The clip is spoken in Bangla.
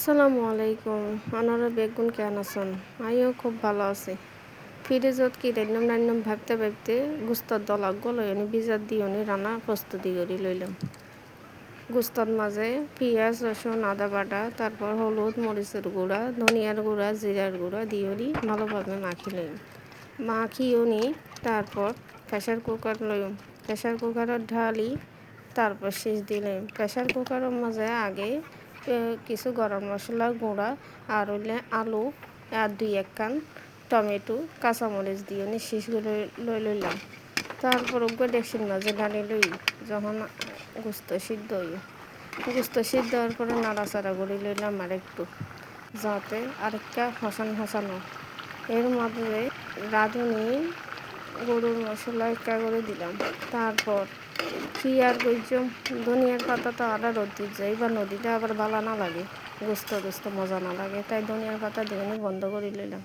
আসসালামু আলাইকুম। আপনারা বেগুন কেন আছেন? আমিও খুব ভালো আছি। ফ্রিজত কি রান্নাম রান্নাম ভাবতে ভাবতে গুস্তর দলাগ লয়নি বিজার দিয়নি রান্না প্রস্তুতি করে লইলাম। গুস্তর মাঝে পেঁয়াজ রসুন আদা বাটা, তারপর হলুদ মরিচের গুঁড়া, ধনিয়ার গুঁড়া, জিরার গুঁড়া দিয়নি ভালোভাবে মাখিলাম। মাখিওনি তারপর প্রেসার কুকার লইম। প্রেসার কুকারত ঢালি তারপর সেচ দিলাম। প্রেসার কুকারের মাঝে আগে কিছু গরম মশলা গুঁড়া আর হইলে আলু আর 2-1 কান টমেটো কাঁচামরিচ দিয়ে শেষ করে লইলাম। তারপর ডেকসির মাঝে ঢালি লই। যখন গোস্ত সিদ্ধ হওয়ার পরে নাড়াচাড়া করে লইলাম আরেকটু, যাতে আরেকটা হসানো। এর মধ্যে রাঁধুনি গরুর মশলা একটা করে দিলাম। তারপর কি আর কইছম, ধনিয়ার পাতা তো আদা রোদ্দুর যাই বা নদীতে আবার ভালো না লাগে, গোস্ত মজা না লাগে, তাই ধনিয়ার পাতা দিয়ে বন্ধ করে লইলাম।